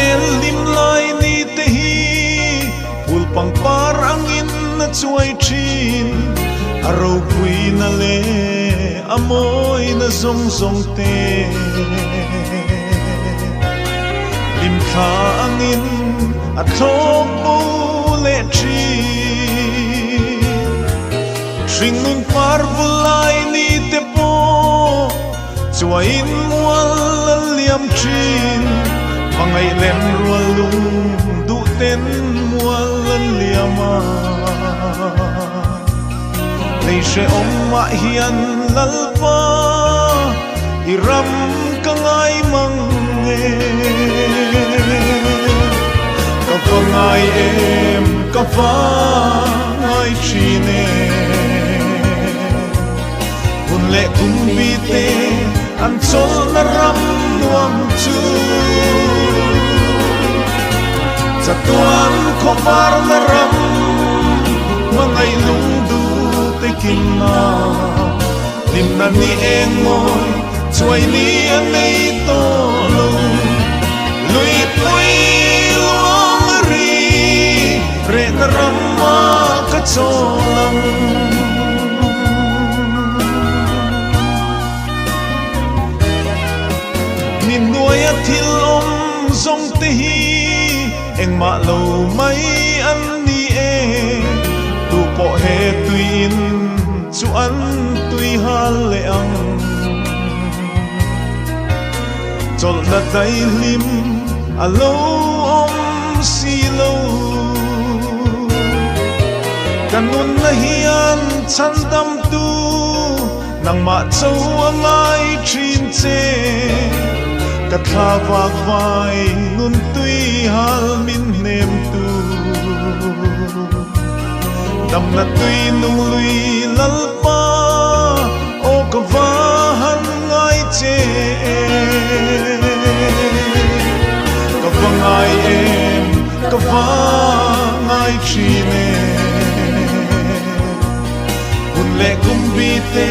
vel lim lai ni te hi phul pang par angin na chuai thin aro pui na le amoi na zong zong te lim kha angin a thok bu le thin Shring nun par vulai ni te po Chua in mual liam chin Pangai len rual lung du ten mual liama Lei she om ma hian lalpa Iram kangai mange Kapangai em kapangai chine le kumbi te an chol na ram nuam chu chatuan khopar na ram mangai lung du te kinna lim na ni eng moi chuai ni an nei to lo lui pui luang ri re na ram ma ka cholang nuôi thil om zong te hi eng ma lo mai an ni e tu po he tuin chu an tui hal le ang chol na dai lim alo om si lo kanun na hian chan dam tu nang ma chau angai thin che Kat tha vak vai nun tui hal min nem tu Dam na tui nung lui lalpa O kavahan ngai che Kavangai em kavangai chine Hun le kumbi te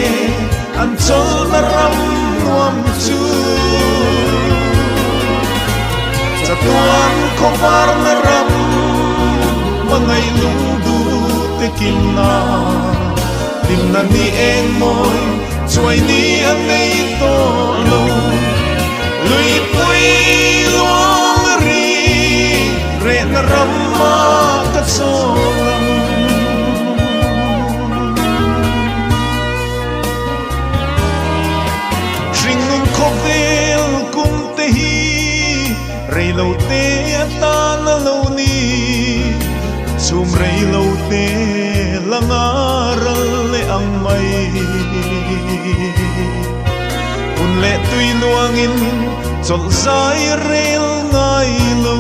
an chol na ram nuam chu Chatuan khopar na ram mangai lung du te kinna lim na ni eng moi chuai ni an nei to lo lui pui luang ri re na ram ma ka cholang Shring nun khovel kum te hi Rei lo te ta na lo ni Chum rei lo te langaral le ang mai Un le tui luangin chol zai rel ngai lo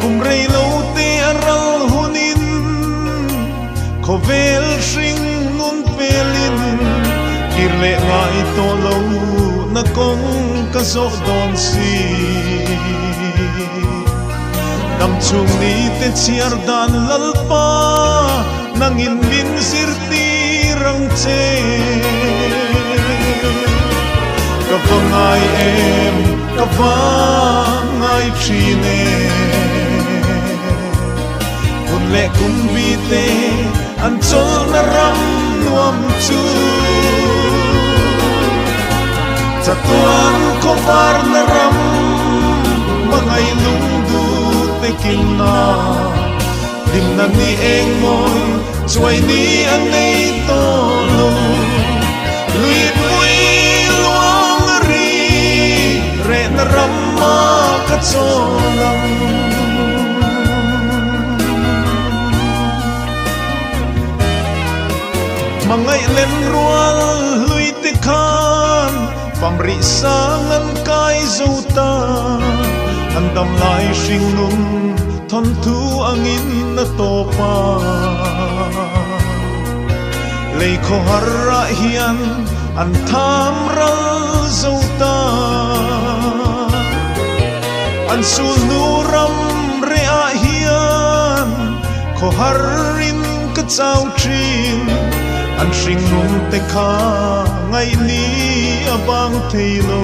Kum rei lo te aral hunin Khovel shring nun pelin Kirle ngai to lo na kong kaso don si Dam chung ni te chiar dan lalpa Nang in min sirti rang che Kapangai em kapangai chine Kun le kumbi te an chol na ram nuam chu Chatuan khopar na ram mangai lung du te kinna lim na ni eng moi chuai ni an nei to lo lui pui luang ri re na ram ma ka cholang mangai len rual lui te khan Pamri sangan kai zota Andam lai shing nung Thon thu angin na topa Lei ko harra hian An tham ral zota An sul nuram re a hian Ko harin ka chau trin An shing nung te kha Ngay ni abang thei lo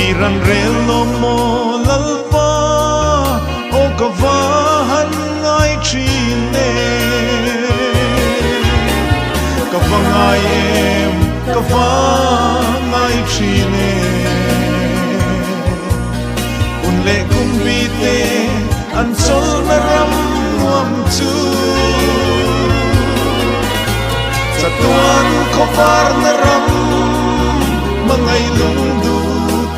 Iran relo mo lalpa o kavahan ngay chine Kavangay em kavangay chine Unle kumbite an sol na ram wam tu Sa tuan kovar na ram Mangay lundu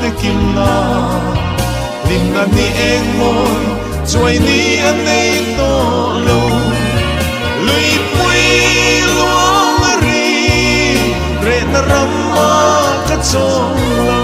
tekim na Lim na ni eng mon Chuay ni anay to lo Lui pui luang ri Re na ram ma ka chong